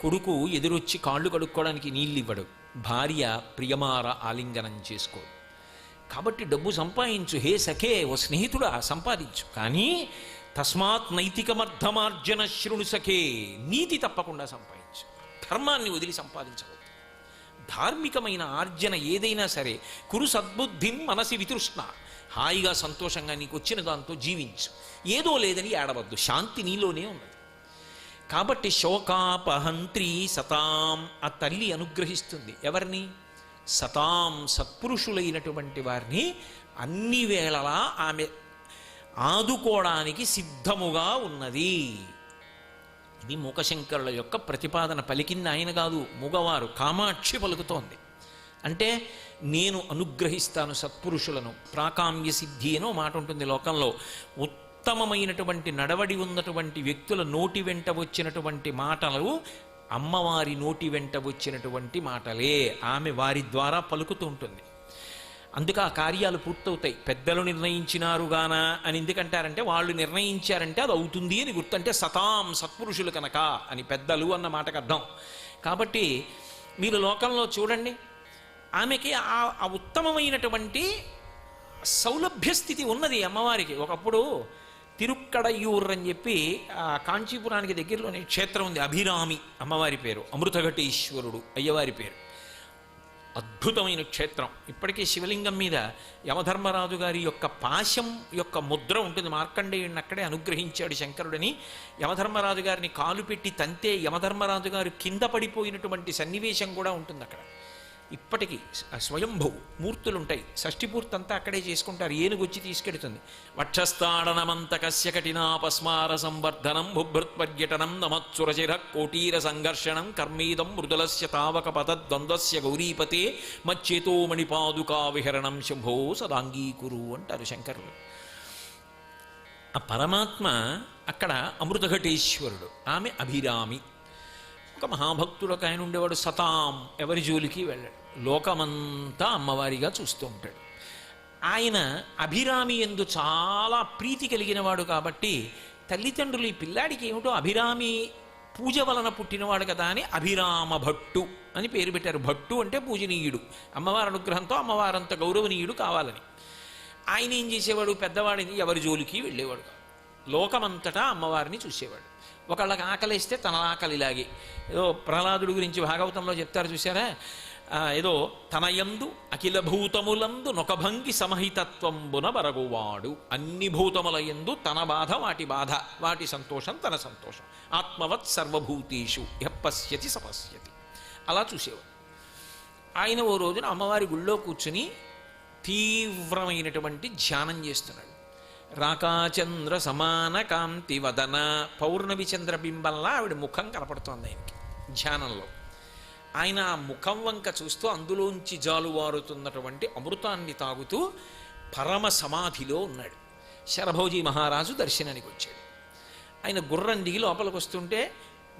కొడుకు ఎదురొచ్చి కాళ్ళు కడుక్కోవడానికి నీళ్ళు ఇవ్వడు. భార్య ప్రియమార ఆలింగనం చేసుకోడు. కాబట్టి డబ్బు సంపాదించు, హే సఖే, ఓ స్నేహితుడా సంపాదించు. కానీ తస్మాత్ నైతికమర్థమార్జన శృణు సఖే, నీతి తప్పకుండా సంపాదించు, ధర్మాన్ని వదిలి సంపాదించవద్దు. ధార్మికమైన ఆర్జన ఏదైనా సరే కురు సద్బుద్ధిం మనసి వితృష్ణ, హాయిగా సంతోషంగా నీకు వచ్చిన దాంతో జీవించు, ఏదో లేదని ఏడవద్దు, శాంతి నీలోనే ఉన్నది. కాబట్టి శోకాపహంత్రి సతాం, ఆ తల్లి అనుగ్రహిస్తుంది ఎవరిని? సతాం, సత్పురుషులైనటువంటి వారిని అన్ని వేళలా ఆమె ఆదుకోవడానికి సిద్ధముగా ఉన్నది. ఇది మూకశంకరుల యొక్క ప్రతిపాదన. పలికింది ఆయన కాదు, మూగవారు కామాక్షి పలుకుతోంది. అంటే నేను అనుగ్రహిస్తాను సత్పురుషులను. ప్రాకామ్య సిద్ధి అనో మాట ఉంటుంది లోకంలో. ఉత్తమమైనటువంటి నడవడి ఉన్నటువంటి వ్యక్తుల నోటి వెంట వచ్చినటువంటి మాటలు అమ్మవారి నోటి వెంట వచ్చినటువంటి మాటలే. ఆమె వారి ద్వారా పలుకుతూ ఉంటుంది. అందుకే ఆ కార్యాలు పూర్తవుతాయి. పెద్దలు నిర్ణయించినారుగానా అని ఎందుకంటారంటే వాళ్ళు నిర్ణయించారంటే అది అవుతుంది అని గుర్తు. అంటే సతాం, సత్పురుషులు కనుక అని పెద్దలు అన్న మాటకు అర్థం. కాబట్టి మీరు లోకంలో చూడండి, ఆమెకి ఆ ఉత్తమమైనటువంటి సౌలభ్య స్థితి ఉన్నది అమ్మవారికి. ఒకప్పుడు తిరుక్కడయ్యూర్ అని చెప్పి కాంచీపురానికి దగ్గరలోనే క్షేత్రం ఉంది. అభిరామి అమ్మవారి పేరు, అమృతఘటేశ్వరుడు అయ్యవారి పేరు. అద్భుతమైన క్షేత్రం. ఇప్పటికీ శివలింగం మీద యమధర్మరాజు గారి యొక్క పాశం యొక్క ముద్ర ఉంటుంది. మార్కండేయుడిని అక్కడే అనుగ్రహించాడు శంకరుడని. యమధర్మరాజు గారిని కాలు పెట్టి తంతే యమధర్మరాజు గారు కింద పడిపోయినటువంటి సన్నివేశం కూడా ఉంటుంది అక్కడ. ఇప్పటికీ స్వయంభువు మూర్తులుంటాయి. షష్ఠిపూర్తి అంతా అక్కడే చేసుకుంటారు. ఏనుగొచ్చి తీసుకెడుతుంది. వక్షస్థాడనమంత కస్య కఠినాపస్మార సంవర్ధనం బుభృత్పర్యటనం నమత్సురచిర కోటీర సంఘర్షణం కర్మీదం మృదులస్య తావక పదద్వంద్వస్య గౌరీపతే మచ్చేతో మణిపాదుకా విహరణం శంభో సదాంగీకురు అంటారు శంకరులు. ఆ పరమాత్మ అక్కడ అమృతఘటేశ్వరుడు, ఆమె అభిరామి. ఒక మహాభక్తుడు ఒక ఆయన ఉండేవాడు, సతాం, ఎవరి జోలికి వెళ్ళాడు, లోకమంతా అమ్మవారిగా చూస్తూ ఉంటాడు. ఆయన అభిరామి యందు చాలా ప్రీతి కలిగినవాడు కాబట్టి తల్లిదండ్రులు ఈ పిల్లాడికి ఏమిటో అభిరామి పూజ వలన పుట్టినవాడు కదా అని అభిరామ భట్టు అని పేరు పెట్టారు. భట్టు అంటే పూజనీయుడు, అమ్మవారి అనుగ్రహంతో అమ్మవారంత గౌరవనీయుడు కావాలని. ఆయన ఏం చేసేవాడు, పెద్దవాడిని ఎవరి జోలికి వెళ్ళేవాడు కాదు, లోకమంతటా అమ్మవారిని చూసేవాడు. ఒకళ్ళకి ఆకలిస్తే తన ఆకలిలాగే, ఏదో ప్రహ్లాదుడి గురించి భాగవతంలో చెప్తారు చూసారా, ఏదో తనయందు అఖిల భూతములందు నొకభంగి సమహితత్వంబున బరగువాడు, అన్ని భూతముల యందు తన బాధ వాటి బాధ, వాటి సంతోషం తన సంతోషం, ఆత్మవత్ సర్వభూతేషు యః పశ్యతి సపశ్యతి, అలా చూసేవాడు. ఆయన ఓ రోజున అమ్మవారి గుళ్ళో కూర్చుని తీవ్రమైనటువంటి ధ్యానం చేస్తున్నాడు. రాకాచంద్ర సమాన కాంతి వదన, పౌర్ణమి చంద్రబింబంలా ఆవిడ ముఖం కనపడుతోంది ఆయనకి ధ్యానంలో. ఆయన ఆ ముఖం వంక చూస్తూ అందులోంచి జాలువారుతున్నటువంటి అమృతాన్ని తాగుతూ పరమ సమాధిలో ఉన్నాడు. శరభోజీ మహారాజు దర్శనానికి వచ్చాడు. ఆయన గుర్రం దిగి లోపలికి వస్తుంటే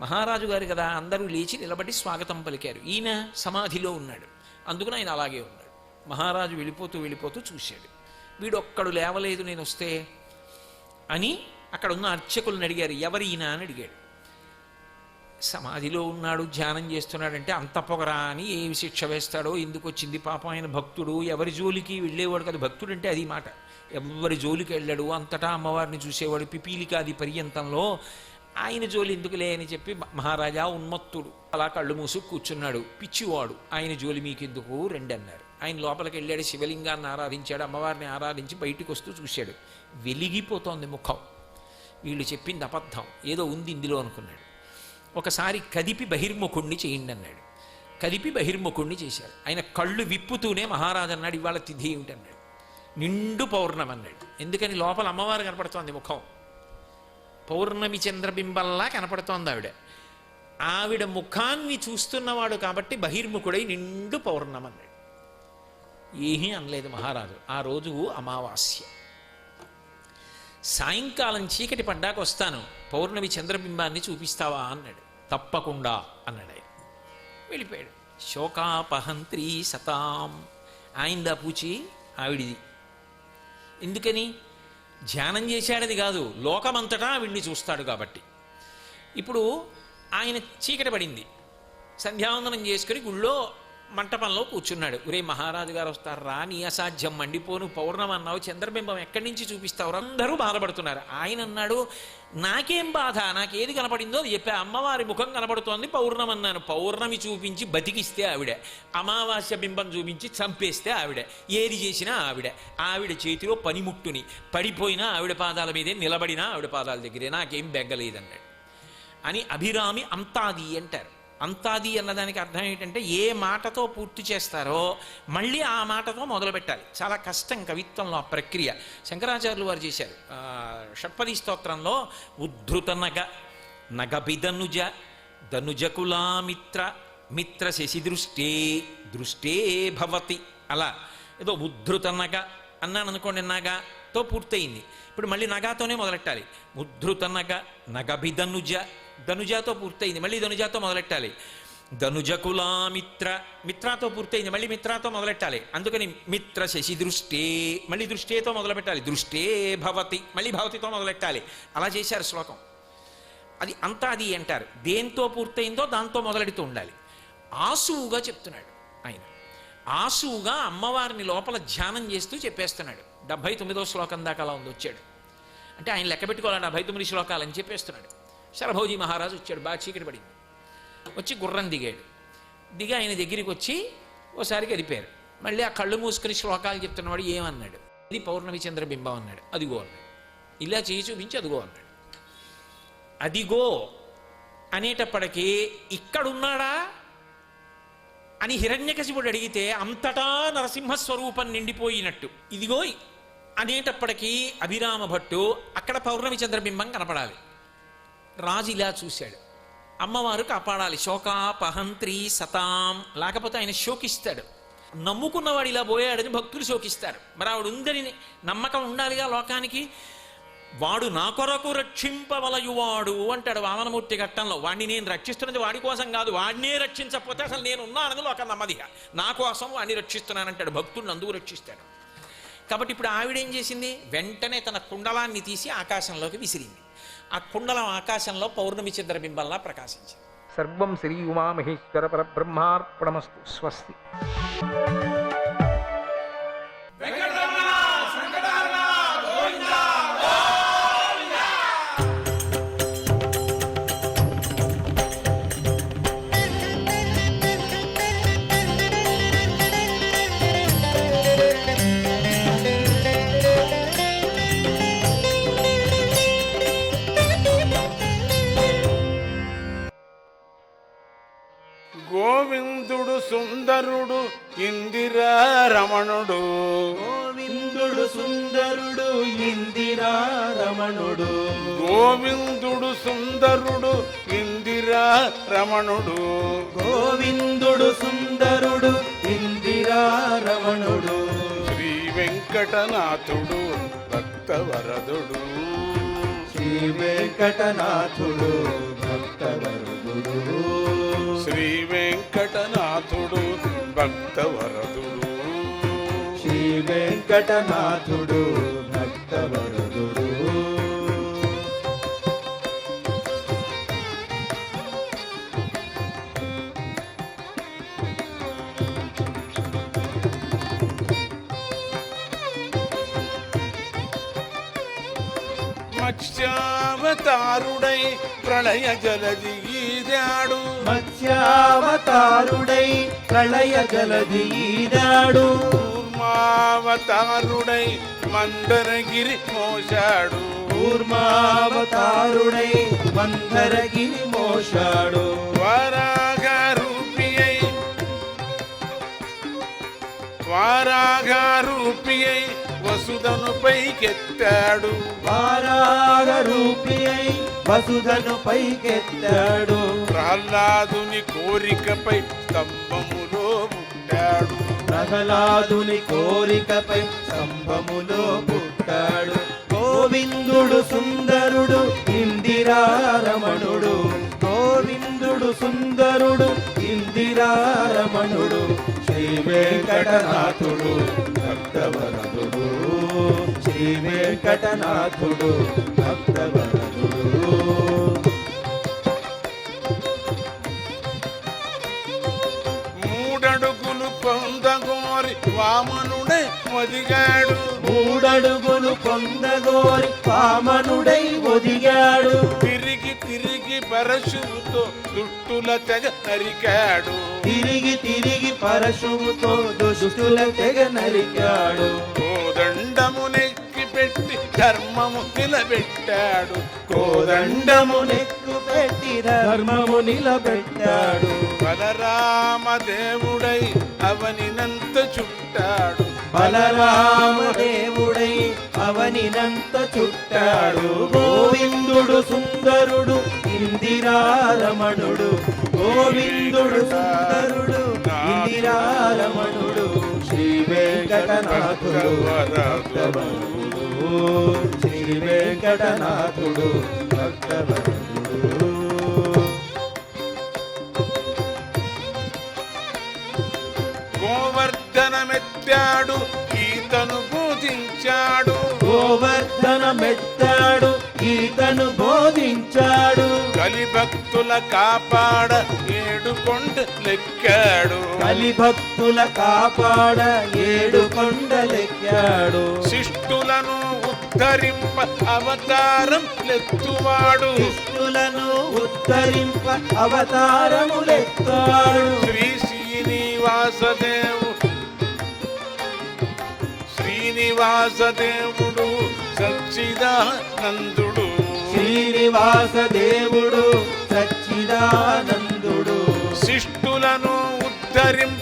మహారాజు గారు కదా, అందరూ లేచి నిలబడి స్వాగతం పలికారు. ఈయన సమాధిలో ఉన్నాడు, అందుకని ఆయన అలాగే ఉన్నాడు. మహారాజు వెళ్ళిపోతూ చూశాడు. వీడొక్కడు లేవలేదు నేను వస్తే అని అక్కడ ఉన్న అర్చకులను అడిగారు, ఎవరైనా అని అడిగాడు. సమాధిలో ఉన్నాడు, ధ్యానం చేస్తున్నాడంటే అంత పొగరా అని ఏమి శిక్ష వేస్తాడో, ఎందుకు వచ్చింది పాపం, ఆయన భక్తుడు, ఎవరి జోలికి వెళ్ళేవాడు కదా, భక్తుడు అంటే అది మాట, ఎవరి జోలికి వెళ్ళాడు, అంతటా అమ్మవారిని చూసేవాడు, పిపీలికాది పర్యంతంలో, ఆయన జోలి ఎందుకులే అని చెప్పి మహారాజా ఉన్మత్తుడు అలా కళ్ళు మూసు కూర్చున్నాడు, పిచ్చివాడు, ఆయన జోలి మీకెందుకు రండి అన్నారు. ఆయన లోపలికి వెళ్ళాడు, శివలింగాన్ని ఆరాధించాడు, అమ్మవారిని ఆరాధించి బయటికి వస్తూ చూశాడు. వెలిగిపోతోంది ముఖం. వీళ్ళు చెప్పింది అబద్ధం, ఏదో ఉంది ఇందులో అనుకున్నాడు. ఒకసారి కదిపి బహిర్ముఖుణ్ణి చేయండి అన్నాడు. కదిపి బహిర్ముఖుణ్ణి చేశాడు. ఆయన కళ్ళు విప్పుతూనే మహారాజు అన్నాడు, ఇవాళ తిథి ఏమిటన్నాడు. నిండు పౌర్ణమి అన్నాడు. ఎందుకని లోపల అమ్మవారు కనపడుతోంది, ముఖం పౌర్ణమి చంద్రబింబంలా కనపడుతోంది ఆవిడ. ఆవిడ ముఖాన్ని చూస్తున్నవాడు కాబట్టి బహిర్ముఖుడై నిండు పౌర్ణమి అన్నాడు. ఏమీ అనలేదు మహారాజు. ఆ రోజు అమావాస్య. సాయంకాలం చీకటి పడ్డాక వస్తాను, పౌర్ణమి చంద్రబింబాన్ని చూపిస్తావా అన్నాడు. తప్పకుండా అన్నాడు ఆయన. వెళ్ళిపోయాడు. శోకాపహంత్రీ సతాం, ఆయనదా పూచి, ఆవిడిది. ఎందుకని? ధ్యానం చేశాడది కాదు, లోకమంతటా వీడిని చూస్తాడు కాబట్టి. ఇప్పుడు ఆయన చీకటి పడింది, సంధ్యావందనం చేసుకుని గుళ్ళో మంటపంలో కూర్చున్నాడు. ఒరే మహారాజు గారు వస్తారా, నీ అసాధ్యం, మండిపోను, పౌర్ణమి అన్నావు, చంద్రబింబం ఎక్కడి నుంచి చూపిస్తావు, అందరూ బాధపడుతున్నారు. ఆయన అన్నాడు, నాకేం బాధ, నాకేది కనపడిందో అది చెప్పా, అమ్మవారి ముఖం కనపడుతోంది, పౌర్ణమి అన్నాను. పౌర్ణమి చూపించి బతికిస్తే ఆవిడ, అమావాస్య బింబం చూపించి చంపేస్తే ఆవిడ, ఏది చేసినా ఆవిడ, ఆవిడ చేతిలో పనిముట్టుని, పడిపోయినా ఆవిడ పాదాల మీదే, నిలబడినా ఆవిడ పాదాల దగ్గరే, నాకేం బెగ్గలేదన్నాడు. అని అభిరామి అంతాది అంటారు. అంతాది అన్నదానికి అర్థం ఏంటంటే ఏ మాటతో పూర్తి చేస్తారో మళ్ళీ ఆ మాటతో మొదలు పెట్టాలి. చాలా కష్టం కవిత్వంలో ఆ ప్రక్రియ. శంకరాచార్యులు వారు చేశారు. షట్పది స్తోత్రంలో ఉద్ధృత నగభిధనుజ ధనుజకులామిత్ర మిత్ర శశి దృష్టే భవతి, అలా ఏదో ఉద్ధృత నగ అన్నాను అనుకోండి, నగతో పూర్తయింది. ఇప్పుడు మళ్ళీ నగాతోనే మొదలెట్టాలి. ఉద్ధృత నగభిధనుజ, ధనుజాతో పూర్తయింది, మళ్ళీ ధనుజాతో మొదలెట్టాలి. ధనుజకులామిత్ర, మిత్రాతో పూర్తయింది, మళ్ళీ మిత్రాతో మొదలెట్టాలి. అందుకని మిత్ర శశి దృష్టే, మళ్ళీ దృష్టేతో మొదలుపెట్టాలి. దృష్టే భవతి, మళ్ళీ భవతితో మొదలెట్టాలి. అలా చేశారు శ్లోకం. అది అంతా అది అంటారు. దేంతో పూర్తయిందో దాంతో మొదలెడుతూ ఉండాలి. ఆసువుగా చెప్తున్నాడు ఆయన. ఆసువుగా అమ్మవారిని లోపల ధ్యానం చేస్తూ చెప్పేస్తున్నాడు. 79వ శ్లోకం దాకా అలా ఉంది వచ్చాడు. అంటే ఆయన లెక్క పెట్టుకోవాలి 79 శ్లోకాలని చెప్పేస్తున్నాడు. శరభోజీ మహారాజు వచ్చాడు, బాగా చీకటి పడింది. వచ్చి గుర్రం దిగాడు. దిగి ఆయన దగ్గరికి వచ్చి ఓసారి గడిపారు. మళ్ళీ ఆ కళ్ళు మూసుకుని శ్లోకాలు చెప్తున్నవాడు ఏమన్నాడు, ఇది పౌర్ణమి చంద్రబింబం అన్నాడు. అదిగో అన్నాడు. ఇలా చేయి చూపించి అదిగో అన్నాడు. అదిగో అనేటప్పటికీ ఇక్కడున్నాడా అని హిరణ్యకశిపుడు అడిగితే అంతటా నరసింహస్వరూపం నిండిపోయినట్టు ఇదిగో అనేటప్పటికీ అభిరామ భట్టు అక్కడ పౌర్ణమి చంద్రబింబం కనపడాలి. రాజు ఇలా చూశాడు, అమ్మవారు కాపాడాలి, శోకాపహంత్రి సతాం, లేకపోతే ఆయన శోకిస్తాడు. నమ్ముకున్నవాడు ఇలా పోయాడని భక్తులు శోకిస్తారు. మరి ఆవిడ ఉందని నమ్మకం ఉండాలిగా లోకానికి. వాడు నా కొరకు రక్షింపవలయువాడు అంటాడు వామనమూర్తి ఘట్టంలో. వాడిని నేను రక్షిస్తున్నది వాడి కోసం కాదు, వాడినే రక్షించకపోతే అసలు నేను ఉన్నానని లోకం నమ్మదిగా. నా కోసం వాడిని రక్షిస్తున్నానంటాడు, భక్తుడిని అందుకు రక్షిస్తాడు. కాబట్టి ఇప్పుడు ఆవిడేం చేసింది, వెంటనే తన కుండలాన్ని తీసి ఆకాశంలోకి విసిరింది. ఆ కుండలం ఆకాశంలో పౌర్ణమి చంద్రబింబంలా ప్రకాశించింది. సర్వం శ్రీ ఉమామహేశ్వర పరబ్రహ్మార్పణమస్తు. స్వస్తి. గోవిందుడు సుందరుడు ఇందిరా రమణుడు. గోవిందుడు సుందరుడు ఇందిరా రమణుడు. గోవిందుడు సుందరుడు ఇందిరా రమణుడు. గోవిందుడు సుందరుడు ఇందిరా రమణుడు. శ్రీ వెంకటనాథుడు భక్తవరదుడు. శ్రీ వెంకటనాథుడు భక్తవరదుడు. శ్రీ వెంకటనాథుడు భక్తవరదుడు. శ్రీ వెంకటనాథుడు భక్తవరదుడు. మత్స్యావతారుడై ప్రళయ జలది ఈదాడు. మత్స్యావతారుడై ప్రళయ జలది ఈదాడు. కూర్మావతారుడై మందరగిరి మోశాడు. కూర్మావతారుడై మందరగిరి మోశాడు. వారాగారూపియై వసుధను పైకెత్తాడు. వారాగరూపియై వసుధను పైకెత్తాడు. ప్రహ్లాదుని కోరికపై స్తంభములో పుట్టాడు. ప్రహ్లాదుని కోరికపై స్తంభములో పుట్టాడు. గోవిందుడు సుందరుడు ఇందిరా రమణుడు. గోవిందుడు సుందరుడు ఇందిరా రమణుడు. శ్రీ వెంకటనాథుడు భక్తవరదుడు. శ్రీ వెంకటనాథుడు భక్తవరదుడు. మూడడుగులు పొందగోరి వామనుడై ఒదిగాడు. మూడడుగులు పొందగోరి వామనుడై ఒదిగాడు. తిరిగి తిరిగి పరశువుతో దుట్టుల తెగ నరికాడు. తిరిగి తిరిగి పరశువుతో దుష్టుల తెగ నరికాడు. కోదండము నెక్కి పెట్టి ధర్మము నిలబెట్టాడు. కోదండము నెక్కు పెట్టి ధర్మము నిలబెట్టాడు. బలరామదేవుడై అవనినంత చుట్టాడు. బలరామదేవుడై అవనినంత చుట్టాడు. గోవిందుడు సుందరుడు ఇందిరా రమణుడు. గోవిందుడు సుందరుడు ఇందిరా రమణుడు. శ్రీ వెంకటనాథుడు భక్తవరదుడు. శ్రీ వెంకటనాథుడు భక్తవరదుడు. గోవర్ధనమెత్తాడు ఈతను బోధించాడు. గోవర్ధనమెత్తాడు ఈతను బోధించాడు. కలిభక్తుల కాపాడ ఏడు కొండలెక్కాడు. కలిభక్తుల కాపాడ ఏడు కొండలెక్కాడు. శిష్టులను ఉద్ధరింప అవతారం లెత్తువాడు. శిష్టులను ఉద్ధరింప అవతారములెత్తాడు. శ్రీ శ్రీనివాసదేవుడు సచ్చిదానందుడు. శ్రీనివాసదేవుడు సచ్చిదానందుడు. శిష్టులను ఉద్ధరింప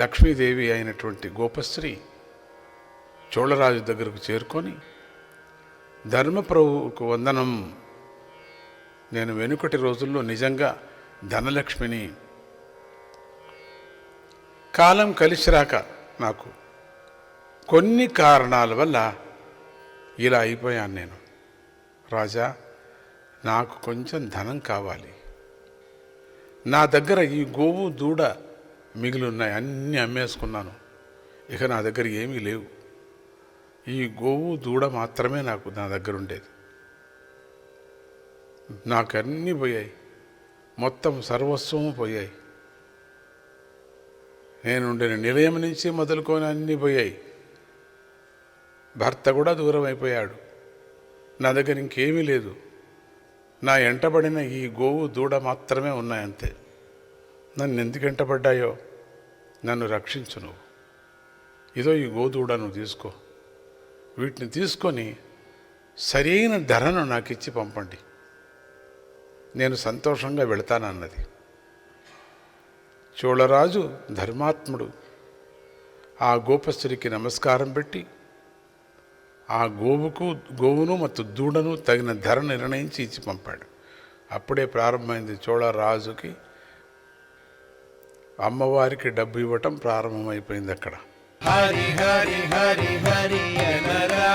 లక్ష్మీదేవి అయినటువంటి గోపశ్రీ చోళరాజు దగ్గరకు చేరుకొని, ధర్మప్రభువుకు వందనం, నేను వెనుకటి రోజుల్లో నిజంగా ధనలక్ష్మిని. కాలం కలిసి రాక నాకు కొన్ని కారణాల వల్ల ఇలా అయిపోయాను నేను. రాజా, నాకు కొంచెం ధనం కావాలి. నా దగ్గర ఈ గోవు దూడ మిగిలి ఉన్నాయి, అన్నీ అమ్మేసుకున్నాను. ఇక నా దగ్గర ఏమీ లేవు. ఈ గోవు దూడ మాత్రమే నా దగ్గర ఉండేది. నాకు అన్నీ పోయాయి, మొత్తం సర్వస్వము పోయాయి. నేనుండిన నిలయం నుంచి మొదలుకొని అన్నీ పోయాయి. భర్త కూడా దూరం అయిపోయాడు. నా దగ్గర ఇంకేమీ లేదు. నా ఎంటబడిన ఈ గోవు దూడ మాత్రమే ఉన్నాయంతే. నన్ను ఎందుకు ఎంటబడ్డాయో నన్ను రక్షించు నువ్వు. ఇదో ఈ గోదూడ నువ్వు తీసుకో. వీటిని తీసుకొని సరైన ధరను నాకు ఇచ్చి పంపండి, నేను సంతోషంగా వెళతానన్నది. చోళరాజు ధర్మాత్ముడు ఆ గోపస్త్రీకి నమస్కారం పెట్టి ఆ గోవును ಮತ್ತು దూడను తగిన ధర నిర్ణయించి ఇచ్చి పంపాడు. అప్పుడే ప్రారంభమైంది చోళరాజుకి అమ్మవారికి డబ్బు ఇవ్వటం ప్రారంభమైపోయింది. అక్కడ హరి హరి హరి హరి అనరా,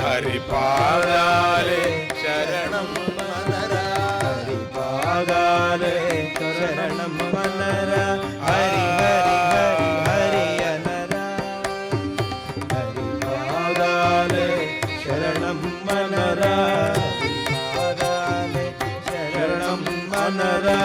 హరి పాదాలే శరణం మనరా, హరి పాదాలే శరణం మనరా, హరి హరి హరి హరి అనరా, హరి పాదాలే శరణం మనరా, హరి పాదాలే శరణం మనరా.